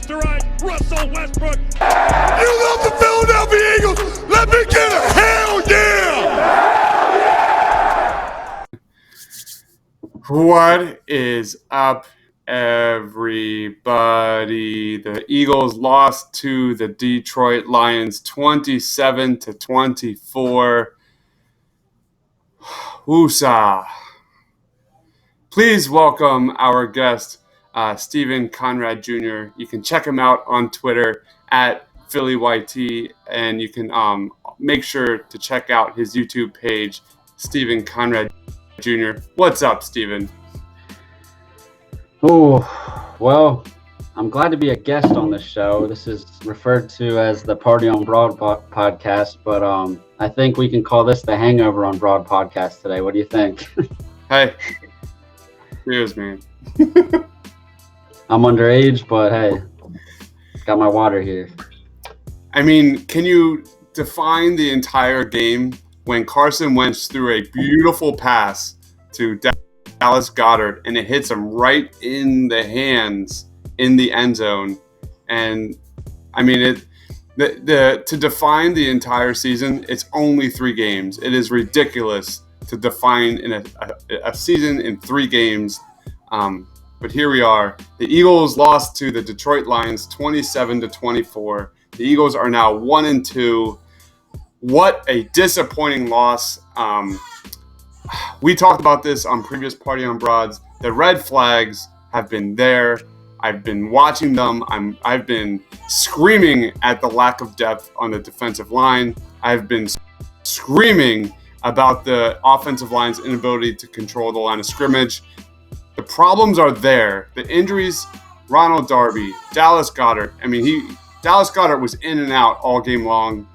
left to right. Russell Westbrook. You love the Philadelphia Eagles. Let me get a hell yeah! What is up, everybody? The Eagles lost to the Detroit Lions 27-24. Woosah. Please welcome our guest, Stephen Conrad Jr. You can check him out on Twitter at PhillyYT, and you can make sure to check out his YouTube page, Stephen Conrad Jr. What's up, Stephen? Oh, well, I'm glad to be a guest on this show. This is referred to as the Party on Broad podcast, but I think we can call this the Hangover on Broad podcast today. What do you think? Hey, cheers, man. I'm underage, but hey, got my water here. I mean, can you define the entire game when Carson Wentz threw a beautiful pass to Dallas Goedert and it hits him right in the hands in the end zone? And I mean, to define the entire season, it's only 3 games. It is ridiculous to define in a season in 3 games. But here we are. The Eagles lost to the Detroit Lions 27-24. The Eagles are now 1-2. What a disappointing loss. We talked about this on previous Party on Broads. The red flags have been there. I've been watching them. I've been screaming at the lack of depth on the defensive line. I've been screaming about the offensive line's inability to control the line of scrimmage. The problems are there. The injuries, Ronald Darby, Dallas Goedert. I mean, Dallas Goedert was in and out all game long.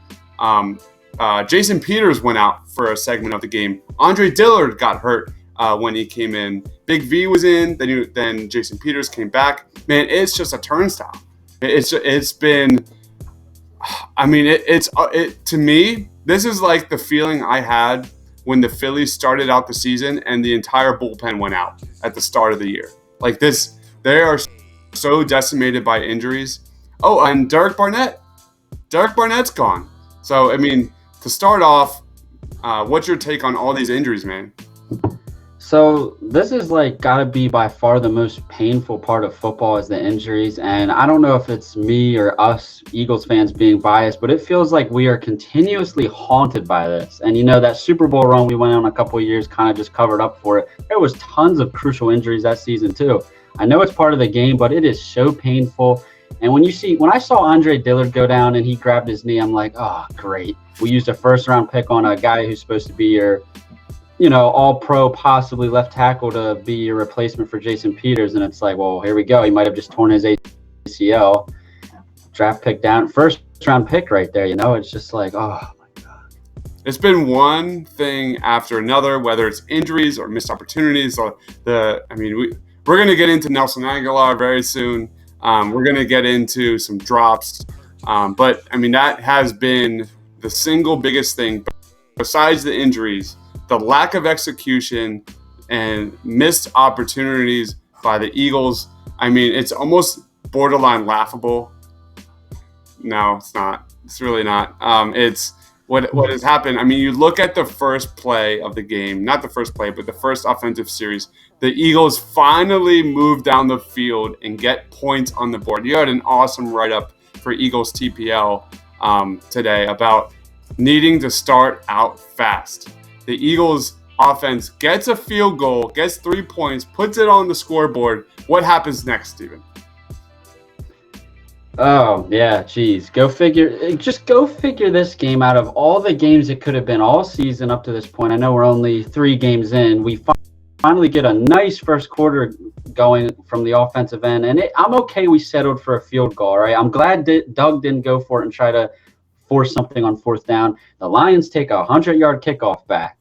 Jason Peters went out for a segment of the game. Andre Dillard got hurt when he came in. Big V was in. Then Jason Peters came back. Man, it's just a turnstile. It's been. I mean, to me, this is like the feeling I had when the Phillies started out the season and the entire bullpen went out at the start of the year. Like this, they are so decimated by injuries. Oh, and Derek Barnett's gone. So, I mean, to start off, what's your take on all these injuries, man? So this is gotta be by far the most painful part of football is the injuries. And I don't know if it's me or us Eagles fans being biased, but it feels like we are continuously haunted by this. And, that Super Bowl run we went on a couple of years kind of just covered up for it. There was tons of crucial injuries that season too. I know it's part of the game, but it is so painful. And when I saw Andre Dillard go down and he grabbed his knee, I'm like, oh, great. We used a first-round pick on a guy who's supposed to be your all-pro, possibly left tackle to be your replacement for Jason Peters. And it's like, well, here we go. He might have just torn his ACL. Draft pick down, first-round pick right there, It's just like, oh, my God. It's been one thing after another, whether it's injuries or missed opportunities. We're going to get into Nelson Aguilar very soon. We're going to get into some drops. But, I mean, that has been the single biggest thing. Besides the injuries, the lack of execution and missed opportunities by the Eagles. I mean, it's almost borderline laughable. No, it's not. It's really not. It's what has happened. I mean, you look at the first play of the game, not the first play, but the first offensive series. The Eagles finally move down the field and get points on the board. You had an awesome write-up for Eagles TPL today about needing to start out fast. The Eagles offense gets a field goal, gets 3 points, puts it on the scoreboard. What happens next, Steven? Oh, yeah, geez. Go figure. Just go figure this game out of all the games it could have been all season up to this point. I know we're only 3 games in. We finally get a nice first quarter going from the offensive end. And I'm okay we settled for a field goal, right? I'm glad Doug didn't go for it and try to force something on 4th down. The Lions take a 100-yard kickoff back.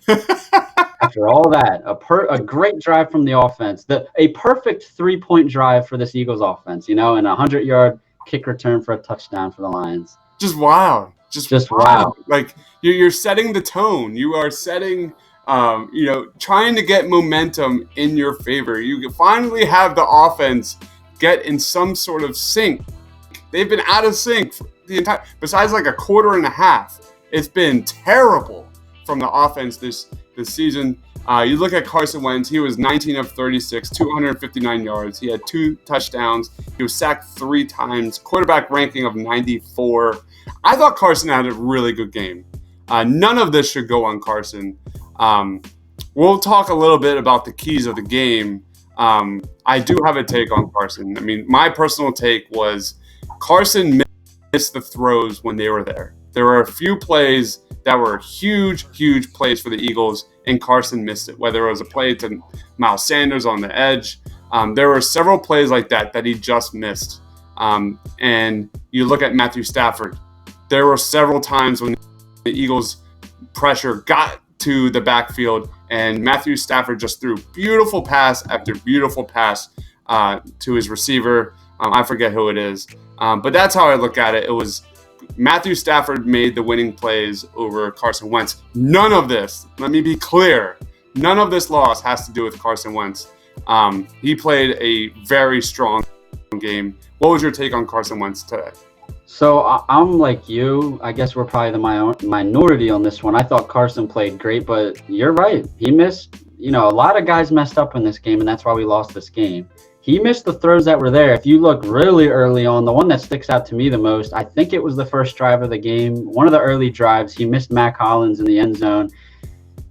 After all that, a great drive from the offense. A perfect 3-point drive for this Eagles offense, and a 100-yard kick return for a touchdown for the Lions. Just wow. Just wow. Like you're setting the tone. You are setting, trying to get momentum in your favor. You finally have the offense get in some sort of sync They've been out of sync for the entire. Besides like a quarter and a half, it's been terrible from the offense this season. You look at Carson Wentz, he was 19 of 36, 259 yards. He had 2 touchdowns. He was sacked 3 times, quarterback ranking of 94. I thought Carson had a really good game. None of this should go on Carson. We'll talk a little bit about the keys of the game. I do have a take on Carson. I mean, my personal take was Carson missed the throws when they were there. There were a few plays that were huge, huge plays for the Eagles, and Carson missed it, whether it was a play to Miles Sanders on the edge. There were several plays like that he just missed. And you look at Matthew Stafford. There were several times when the Eagles' pressure got to the backfield, and Matthew Stafford just threw beautiful pass after beautiful pass to his receiver. I forget who it is. But that's how I look at it. It was Matthew Stafford made the winning plays over Carson Wentz. None of this, let me be clear, none of this loss has to do with Carson Wentz. He played a very strong game. What was your take on Carson Wentz today? So I'm like you. I guess we're probably the minority on this one. I thought Carson played great, but you're right. He missed, a lot of guys messed up in this game, and that's why we lost this game. He missed the throws that were there. If you look really early on, the one that sticks out to me the most, I think it was the first drive of the game. One of the early drives, he missed Mac Hollins in the end zone.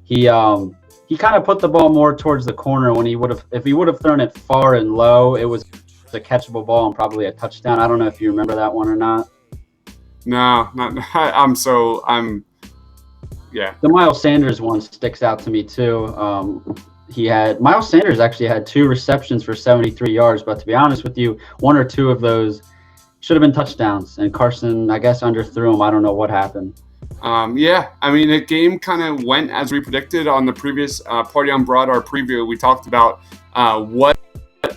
He kind of put the ball more towards the corner when if he would have thrown it far and low, it was a catchable ball and probably a touchdown. I don't know if you remember that one or not. No, not. Yeah. The Miles Sanders one sticks out to me too. Miles Sanders actually had 2 receptions for 73 yards, but to be honest with you, 1 or 2 of those should have been touchdowns, and Carson, I guess, underthrew him. I don't know what happened. Yeah, I mean, the game kind of went as we predicted on the previous Party on Broad, our preview. We talked about what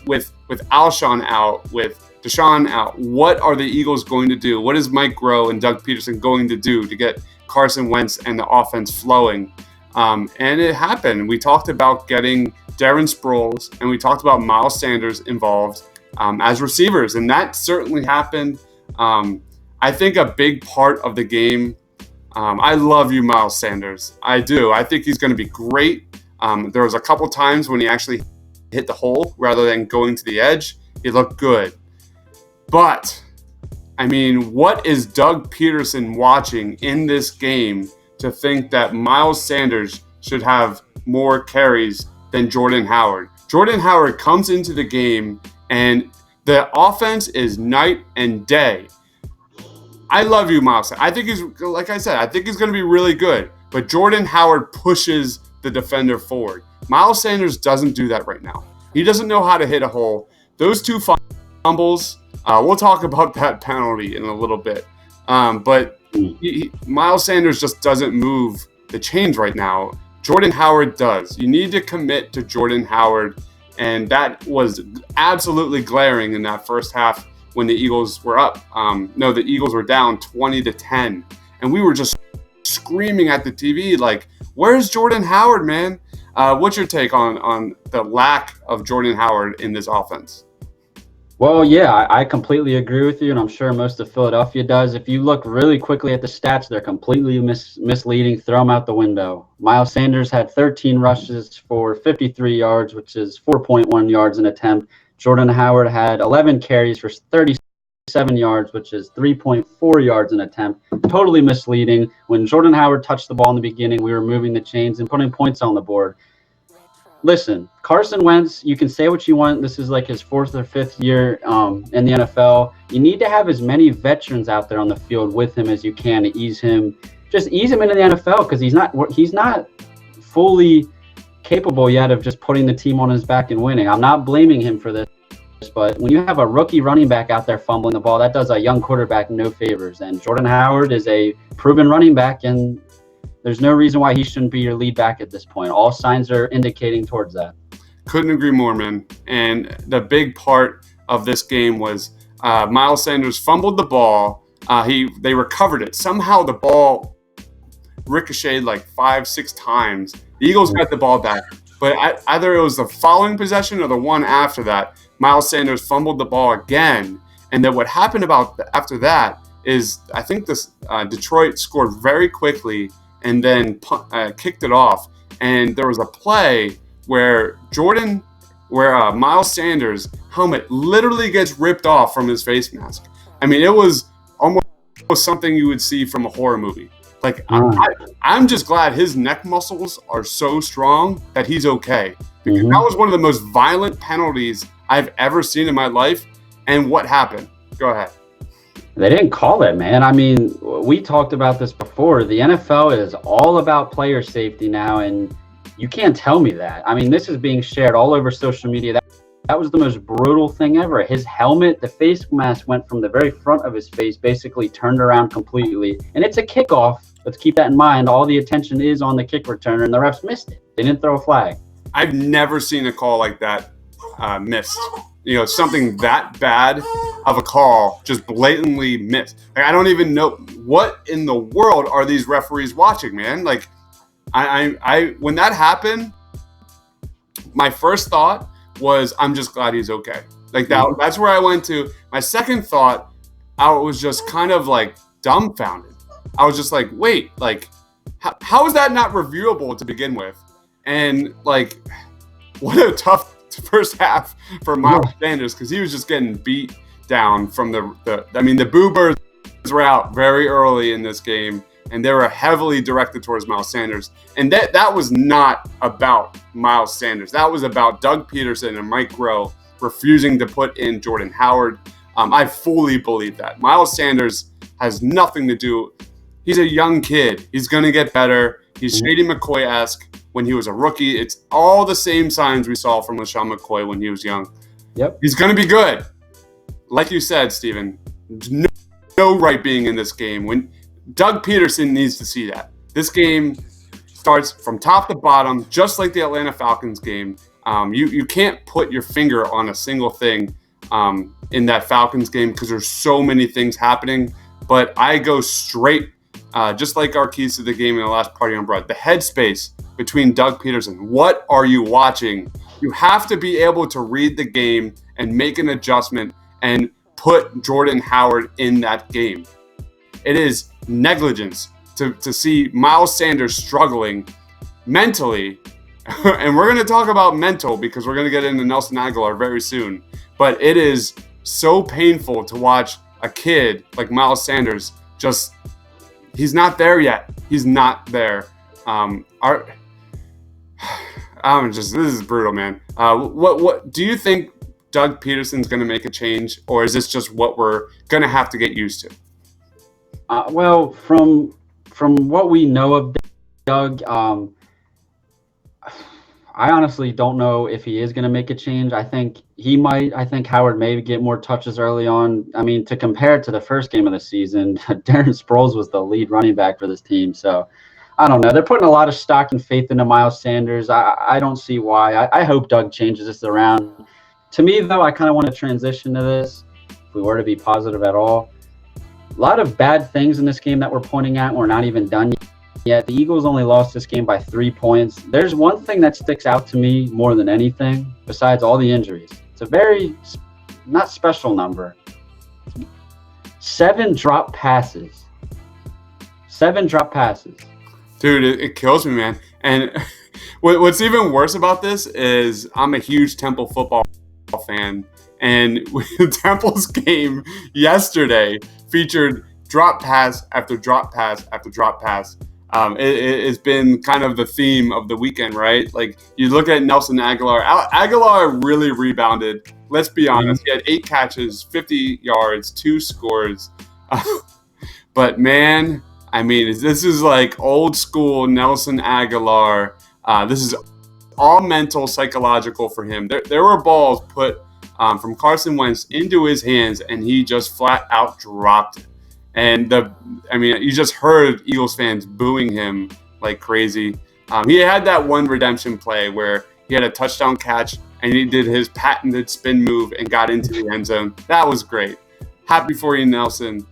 with Alshon out, with Deshaun out, what are the Eagles going to do? What is Mike Groh and Doug Peterson going to do to get Carson Wentz and the offense flowing? And it happened. We talked about getting Darren Sproles, and we talked about Miles Sanders involved as receivers, and that certainly happened. I think a big part of the game, I love you, Miles Sanders. I do. I think he's going to be great. There was a couple times when he actually hit the hole rather than going to the edge. He looked good. But, I mean, what is Doug Peterson watching in this game to think that Miles Sanders should have more carries than Jordan Howard? Jordan Howard comes into the game, and the offense is night and day. I love you, Miles. I think he's, like I said, I think he's going to be really good. But Jordan Howard pushes the defender forward. Miles Sanders doesn't do that right now. He doesn't know how to hit a hole. Those 2 fumbles, we'll talk about that penalty in a little bit. But Miles Sanders just doesn't move the chains right now. Jordan Howard does. You need to commit to Jordan Howard, and that was absolutely glaring in that first half when the Eagles were up. The Eagles were down 20-10, and we were just screaming at the TV like, "Where's Jordan Howard, man?" What's your take on the lack of Jordan Howard in this offense? Well, yeah, I completely agree with you, and I'm sure most of Philadelphia does. If you look really quickly at the stats, they're completely misleading. Throw them out the window. Miles Sanders had 13 rushes for 53 yards, which is 4.1 yards an attempt. Jordan Howard had 11 carries for 37 yards, which is 3.4 yards an attempt. Totally misleading. When Jordan Howard touched the ball in the beginning, we were moving the chains and putting points on the board. Listen, Carson Wentz, you can say what you want. This is like his 4th or 5th year in the NFL. You need to have as many veterans out there on the field with him as you can to ease him into the NFL, because he's not fully capable yet of just putting the team on his back and winning. I'm not blaming him for this, but when you have a rookie running back out there fumbling the ball, that does a young quarterback no favors. And Jordan Howard is a proven running back, and there's no reason why he shouldn't be your lead back at this point. All signs are indicating towards that. Couldn't agree more, man. And the big part of this game was Miles Sanders fumbled the ball. They recovered it. Somehow the ball ricocheted like 5-6 times. The Eagles got the ball back. But either it was the following possession or the one after that, Miles Sanders fumbled the ball again. And then what happened after that is I think this Detroit scored very quickly and then kicked it off. And there was a play where Miles Sanders' helmet literally gets ripped off from his face mask. I mean, it was almost something you would see from a horror movie. Like, I'm just glad his neck muscles are so strong that he's okay. Because that was one of the most violent penalties I've ever seen in my life. And what happened? Go ahead. They didn't call it, man. I mean, we talked about this before. The NFL is all about player safety now, and you can't tell me that. I mean, this is being shared all over social media. That was the most brutal thing ever. His helmet, the face mask went from the very front of his face, basically turned around completely. And it's a kickoff. Let's keep that in mind. All the attention is on the kick returner, and the refs missed it. They didn't throw a flag. I've never seen a call like that missed. You know, something that bad of a call just blatantly missed. Like, I don't even know what in the world are these referees watching, man. Like, I when that happened, my first thought was, I'm just glad he's okay. Like, that's where I went to. My second thought, I was just kind of like dumbfounded. I was just like, wait, like, how is that not reviewable to begin with? And like, what a tough first half for Miles Sanders, because he was just getting beat down from the Boo Birds were out very early in this game, and they were heavily directed towards Miles Sanders. And that was not about Miles Sanders. That was about Doug Peterson and Mike Groh refusing to put in Jordan Howard. I fully believe that. Miles Sanders has nothing to do. He's a young kid. He's going to get better. He's Shady McCoy-esque when he was a rookie. It's all the same signs we saw from LaShawn McCoy when he was young. Yep. He's going to be good. Like you said, Steven, no right being in this game. When Doug Peterson needs to see that. This game starts from top to bottom, just like the Atlanta Falcons game. You can't put your finger on a single thing in that Falcons game because there's so many things happening. But I go straight, just like our keys to the game in the last party on Broad, the headspace between Doug Peterson. What are you watching? You have to be able to read the game and make an adjustment and put Jordan Howard in that game. It is negligence to see Miles Sanders struggling mentally. And we're going to talk about mental because we're going to get into Nelson Aguilar very soon. But it is so painful to watch a kid like Miles Sanders he's not there yet. He's not there. This is brutal, man. What do you think Doug Peterson's going to make a change, or is this just what we're going to have to get used to? Well, from what we know of Doug, I honestly don't know if he is going to make a change. I think he might. I think Howard may get more touches early on. I mean, to compare it to the first game of the season, Darren Sproles was the lead running back for this team. So I don't know. They're putting a lot of stock and faith into Miles Sanders. I don't see why. I hope Doug changes this around. To me, though, I kind of want to transition to this, if we were to be positive at all. A lot of bad things in this game that we're pointing at. We're not even done yet. The Eagles only lost this game by 3 points. There's one thing that sticks out to me more than anything, besides all the injuries. It's a very not special number. 7 drop passes. 7 drop passes. Dude, it kills me, man. And what's even worse about this is I'm a huge Temple football fan. And Temple's game yesterday featured drop pass after drop pass after drop pass. It's been kind of the theme of the weekend, right? Like, you look at Nelson Aguilar. Aguilar really rebounded. Let's be honest. He had 8 catches, 50 yards, 2 scores. But, man, I mean, this is like old school Nelson Aguilar. This is all mental, psychological for him. There were balls put from Carson Wentz into his hands, and he just flat out dropped it. And you just heard Eagles fans booing him like crazy. He had that one redemption play where he had a touchdown catch and he did his patented spin move and got into the end zone. That was great. Happy for you, Nelson.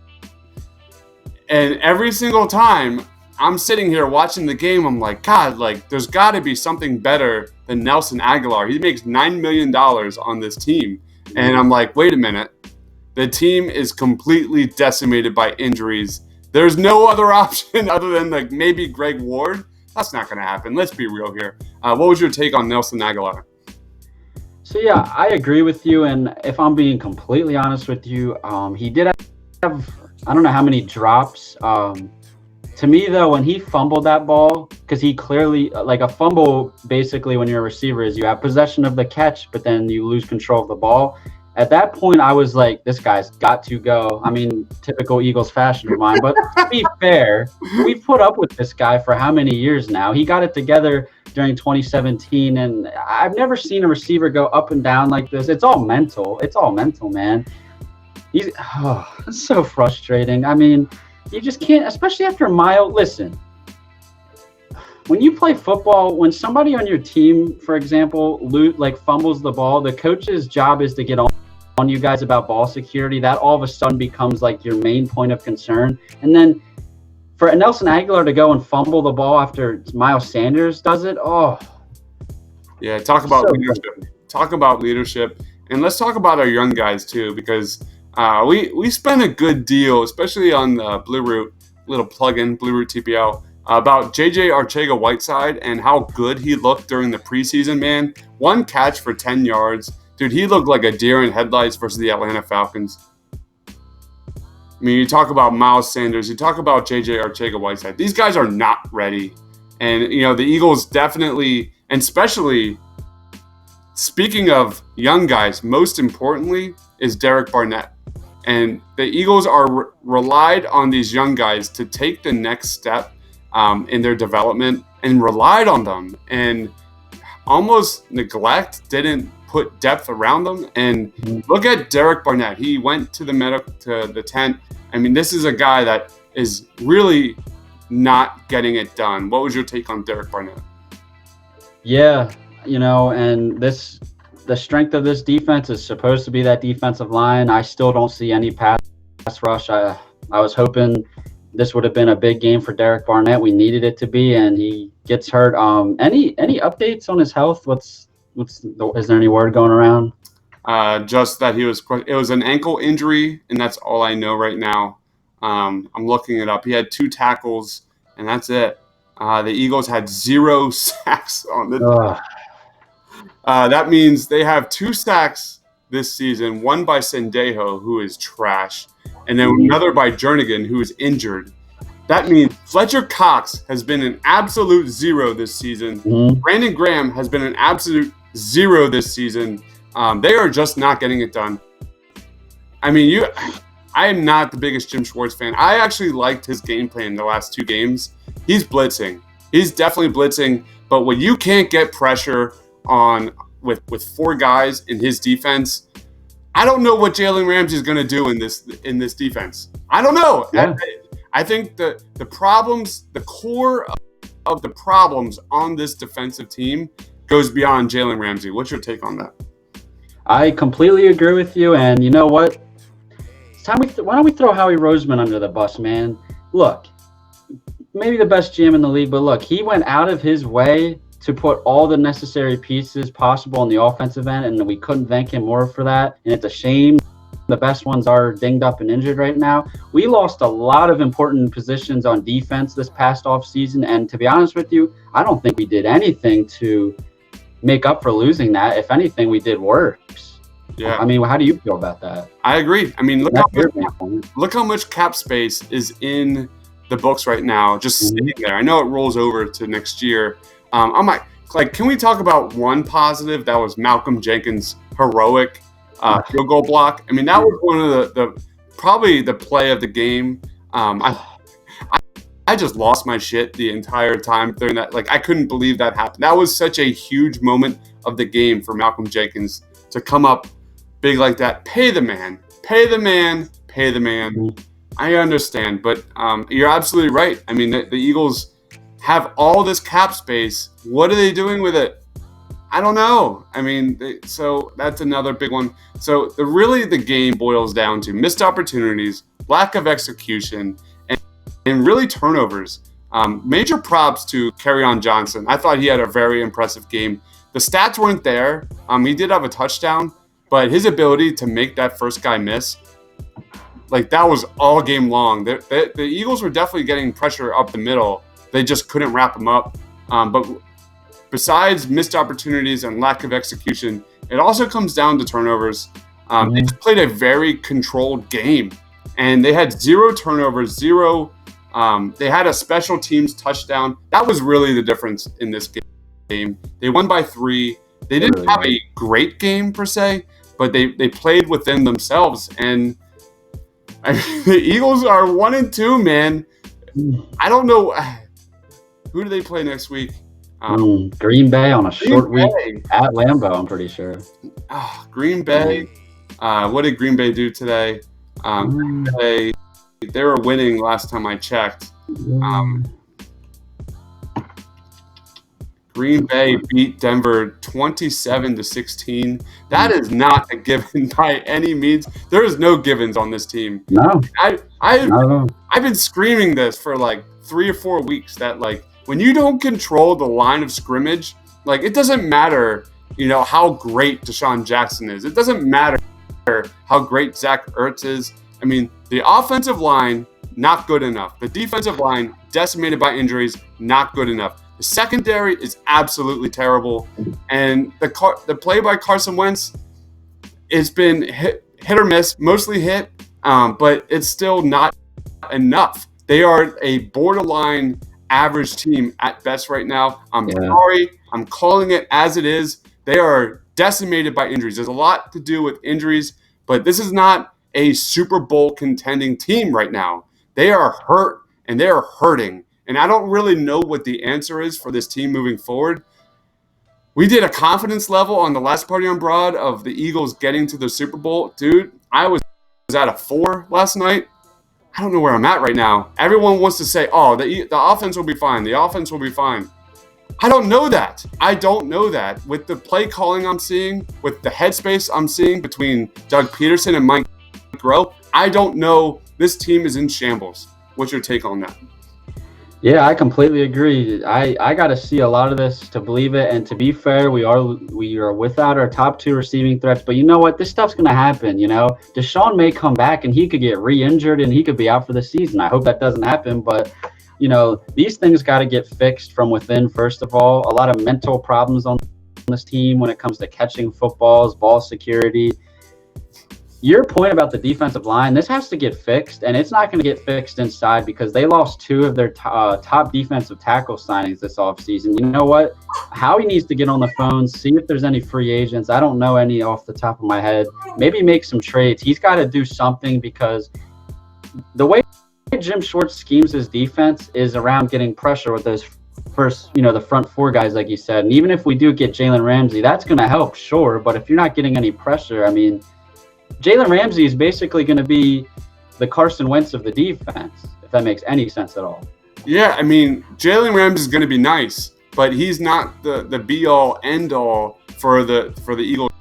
And every single time I'm sitting here watching the game, I'm like, God, like, there's got to be something better than Nelson Aguilar. He makes $9 million on this team. And I'm like, wait a minute. The team is completely decimated by injuries. There's no other option other than like maybe Greg Ward. That's not going to happen. Let's be real here. What was your take on Nelson Aguilar? So yeah, I agree with you, and if I'm being completely honest with you, he did have I don't know how many drops. To me though, when he fumbled that ball, because he clearly like a fumble, basically when you're a receiver is you have possession of the catch, but then you lose control of the ball. At that point, I was like, this guy's got to go. I mean, typical Eagles fashion of mine. But to be fair, we've put up with this guy for how many years now? He got it together during 2017, and I've never seen a receiver go up and down like this. It's all mental. It's all mental, man. It's so frustrating. I mean, you just can't, especially after a mile. Listen, when you play football, when somebody on your team, for example, fumbles the ball, the coach's job is to get on you guys about ball security. That all of a sudden becomes like your main point of concern. And then for Nelson Aguilar to go and fumble the ball after Miles Sanders does it, yeah, talk about leadership. Talk about leadership, and let's talk about our young guys too, because we spent a good deal, especially on the Blue Root little plug-in, Blue Root TPL, about JJ Arcega-Whiteside and how good he looked during the preseason, man. 1 catch for 10 yards. Dude, he looked like a deer in headlights versus the Atlanta Falcons. I mean, you talk about Miles Sanders, you talk about JJ Arcega-Whiteside. These guys are not ready. And, you know, the Eagles definitely, and especially, speaking of young guys, most importantly is Derek Barnett. And the Eagles are relied on these young guys to take the next step in their development, and relied on them and almost didn't put depth around them. And look at Derek Barnett. He went to the tent. I mean, this is a guy that is really not getting it done. What was your take on Derek Barnett? Yeah, you know, and the strength of this defense is supposed to be that defensive line. I still don't see any pass rush. I was hoping this would have been a big game for Derek Barnett. We needed it to be, and he gets hurt. Any updates on his health? Is there any word going around? Just that it was an ankle injury, and that's all I know right now. I'm looking it up. He had 2 tackles, and that's it. The Eagles had 0 sacks on the. That means they have 2 sacks this season. One by Sendejo, who is trash, and then another by Jernigan, who is injured. That means Fletcher Cox has been an absolute 0 this season. Brandon Graham has been an absolute 0 this season. They are just not getting it done. I mean, I am not the biggest Jim Schwartz fan. I actually liked his game plan in the last 2 games. He's blitzing. He's definitely blitzing. But when you can't get pressure on with 4 guys in his defense, I don't know what Jalen Ramsey is going to do in this defense. I don't know. Yeah. I think the problems, the core of the problems on this defensive team goes beyond Jalen Ramsey. What's your take on that? I completely agree with you. And you know what? It's time why don't we throw Howie Roseman under the bus, man? Look, maybe the best GM in the league, but look, he went out of his way to put all the necessary pieces possible on the offensive end, and we couldn't thank him more for that. And it's a shame the best ones are dinged up and injured right now. We lost a lot of important positions on defense this past offseason, and to be honest with you, I don't think we did anything to make up for losing that. If anything, we did worse. Yeah. I mean, how do you feel about that? I agree. I mean, look how much cap space is in the books right now, just sitting there. I know it rolls over to next year. I'm like, can we talk about one positive? That was Malcolm Jenkins' heroic field goal block. I mean, that was one of the probably the play of the game. I just lost my shit the entire time during that. Like, I couldn't believe that happened. That was such a huge moment of the game for Malcolm Jenkins to come up big like that. Pay the man. Pay the man. Pay the man. I understand, but you're absolutely right. I mean, the Eagles have all this cap space. What are they doing with it? I don't know. I mean, so that's another big one. So the game boils down to missed opportunities, lack of execution, and really turnovers. Major props to Kerryon Johnson. I thought he had a very impressive game. The stats weren't there. He did have a touchdown, but his ability to make that first guy miss like that was all game long. The Eagles were definitely getting pressure up the middle. They just couldn't wrap them up. But besides missed opportunities and lack of execution, it also comes down to turnovers. They just played a very controlled game, and they had 0 turnovers, 0. They had a special teams touchdown. That was really the difference in this game. They won by 3. They didn't have a great game per se, but they played within themselves. And the Eagles are 1-2, man. I don't know. Who do they play next week? Green Bay on a short week at Lambeau, I'm pretty sure. Green Bay. What did Green Bay do today? Green Bay, they were winning last time I checked. Green Bay beat Denver 27-16. That is not a given by any means. There is no givens on this team. No. I've been screaming this for like 3 or 4 weeks that like when you don't control the line of scrimmage, like it doesn't matter, how great Deshaun Jackson is. It doesn't matter how great Zach Ertz is. I mean, the offensive line, not good enough. The defensive line, decimated by injuries, not good enough. The secondary is absolutely terrible. And the play by Carson Wentz, it's been hit or miss, mostly hit, but it's still not enough. They are a borderline average team at best right now. I'm sorry. I'm calling it as it is. They are decimated by injuries. There's a lot to do with injuries, but this is not a Super Bowl contending team right now. They are hurt and they are hurting. And I don't really know what the answer is for this team moving forward. We did a confidence level on the last Party on Broad of the Eagles getting to the Super Bowl. Dude, I was at a 4 last night. I don't know where I'm at right now. Everyone wants to say, the offense will be fine. The offense will be fine. I don't know that. With the play calling I'm seeing, with the headspace I'm seeing between Doug Peterson and Mike Groh, I don't know. This team is in shambles. What's your take on that? Yeah, I completely agree. I got to see a lot of this to believe it. And to be fair, we are without our top 2 receiving threats. But you know what? This stuff's going to happen, Deshaun may come back and he could get re-injured and he could be out for the season. I hope that doesn't happen. But, these things got to get fixed from within, first of all. A lot of mental problems on this team when it comes to catching footballs, ball security. Your point about the defensive line, this has to get fixed, and it's not going to get fixed inside because they lost 2 of their top defensive tackle signings this offseason. You know what? Howie needs to get on the phone, see if there's any free agents. I don't know any off the top of my head. Maybe make some trades. He's got to do something because the way Jim Schwartz schemes his defense is around getting pressure with those first, the front 4 guys, like you said. And even if we do get Jalen Ramsey, that's going to help, sure. But if you're not getting any pressure, I mean, Jalen Ramsey is basically going to be the Carson Wentz of the defense, if that makes any sense at all. Yeah, I mean, Jalen Ramsey is going to be nice, but he's not the be-all, end-all for the Eagles'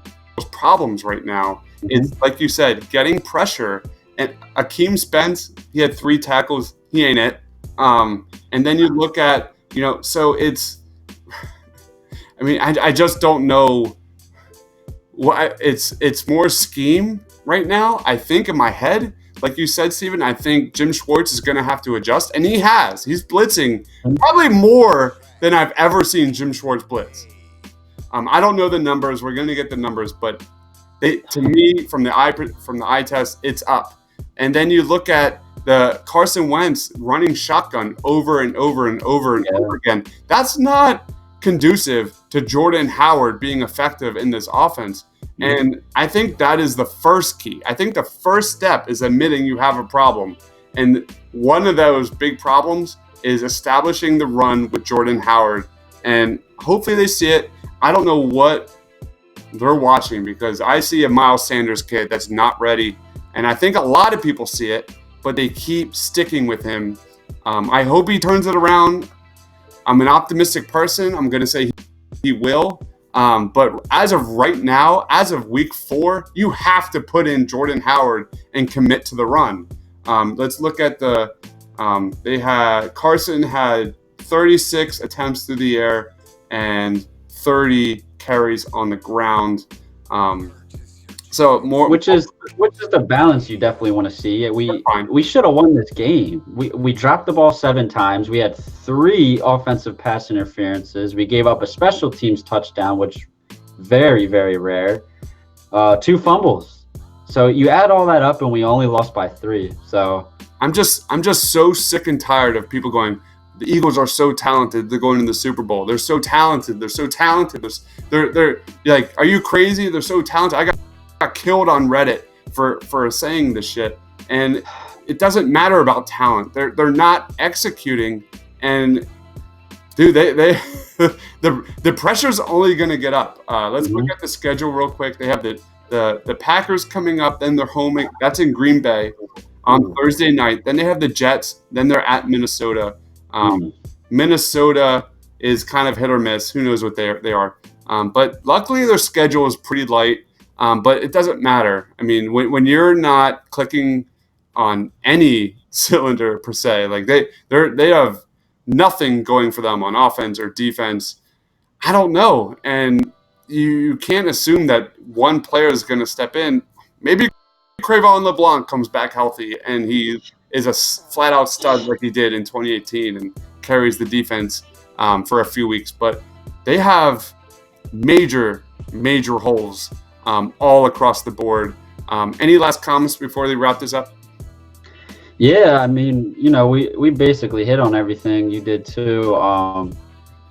problems right now. It's, like you said, getting pressure. And Akeem Spence, he had 3 tackles. He ain't it. And then you look at, so it's – I mean, I just don't know. It's more scheme right now, I think, in my head. Like you said, Steven, I think Jim Schwartz is going to have to adjust, and he has. He's blitzing probably more than I've ever seen Jim Schwartz blitz. I don't know the numbers. We're going to get the numbers, but to me, from the eye test, it's up. And then you look at the Carson Wentz running shotgun over and over and over and over again. That's not conducive to Jordan Howard being effective in this offense. And I think that is the first key. I think the first step is admitting you have a problem. And one of those big problems is establishing the run with Jordan Howard. And hopefully they see it. I don't know what they're watching because I see a Miles Sanders kid that's not ready. And I think a lot of people see it, but they keep sticking with him. I hope he turns it around. I'm an optimistic person. I'm going to say he will. But as of right now, as of week 4, you have to put in Jordan Howard and commit to the run. Let's look at Carson had 36 attempts through the air and 30 carries on the ground. So more, which is the balance you definitely want to see. fine. We should have won this game. We dropped the ball 7 times. We had 3 offensive pass interferences. We gave up a special teams touchdown, which very, very rare. 2 fumbles. So you add all that up, and we only lost by 3. So I'm just so sick and tired of people going, the Eagles are so talented. They're going to the Super Bowl. They're so talented. They're so talented. They're like, are you crazy? They're so talented. I got killed on Reddit for saying this shit, and it doesn't matter about talent. They're not executing, and dude, they the pressure's only gonna get up. Let's look at the schedule real quick. They have the Packers coming up, then they're home. That's in Green Bay on Thursday night. Then they have the Jets. Then they're at Minnesota. Minnesota is kind of hit or miss. Who knows what they are? But luckily their schedule is pretty light. But it doesn't matter. I mean, when you're not clicking on any cylinder per se, like they have nothing going for them on offense or defense. I don't know, and you can't assume that one player is going to step in. Maybe Crayvon LeBlanc comes back healthy and he is a flat out stud like he did in 2018 and carries the defense for a few weeks. But they have major holes all across the board. Any last comments before they wrap this up? Yeah, I mean, we basically hit on everything. You did too.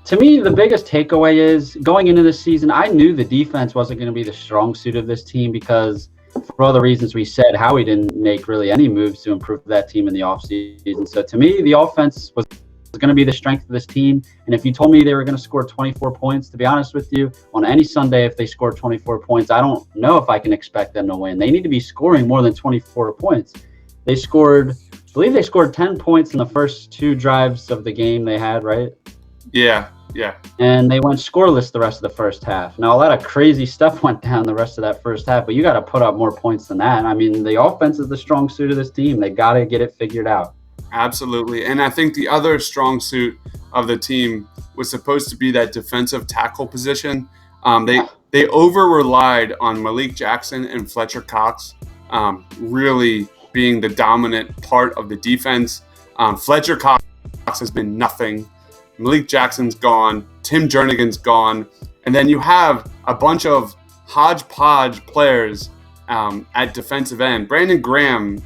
To me, the biggest takeaway is going into this season, I knew the defense wasn't going to be the strong suit of this team because for all the reasons we said, Howie didn't make really any moves to improve that team in the offseason. So to me, the offense was going to be the strength of this team. And if you told me they were going to score 24 points, to be honest with you, on any Sunday, if they scored 24 points, I don't know if I can expect them to win. They need to be scoring more than 24 points. I believe they scored 10 points in the first 2 drives of the game they had, right? Yeah. And they went scoreless the rest of the first half. Now, a lot of crazy stuff went down the rest of that first half, but you got to put up more points than that. I mean, the offense is the strong suit of this team. They got to get it figured out. Absolutely. And I think the other strong suit of the team was supposed to be that defensive tackle position. They over-relied on Malik Jackson and Fletcher Cox really being the dominant part of the defense. Fletcher Cox has been nothing. Malik Jackson's gone. Tim Jernigan's gone. And then you have a bunch of hodgepodge players at defensive end. Brandon Graham,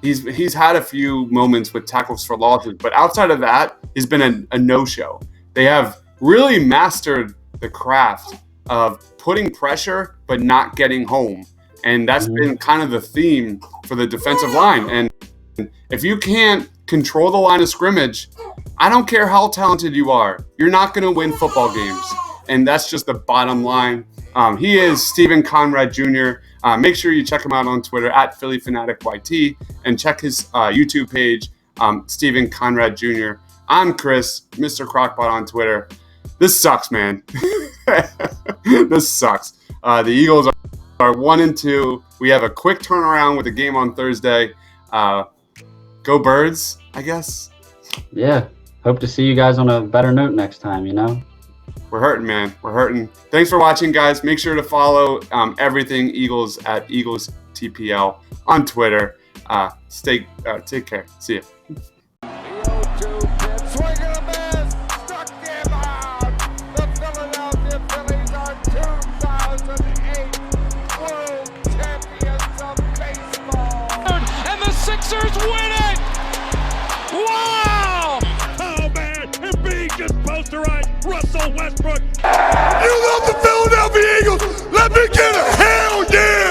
he's had a few moments with tackles for losses, but outside of that, he's been a no-show. They have really mastered the craft of putting pressure but not getting home. And that's been kind of the theme for the defensive line. And if you can't control the line of scrimmage, I don't care how talented you are, you're not going to win football games. And that's just the bottom line. He is Stephen Conrad Jr. Make sure you check him out on Twitter at PhillyFanaticYT and check his YouTube page, Stephen Conrad Jr. I'm Chris, Mr. Crockpot on Twitter. This sucks, man. This sucks. The Eagles are 1-2. We have a quick turnaround with a game on Thursday. Go Birds, I guess. Yeah. Hope to see you guys on a better note next time, We're hurting, man. We're hurting. Thanks for watching, guys. Make sure to follow everything Eagles at Eagles TPL on Twitter. Take care. See ya. Sixers win it! Wow! Oh, man, Embiid just posterized Russell Westbrook. You love the Philadelphia Eagles. Let me get a hell yeah.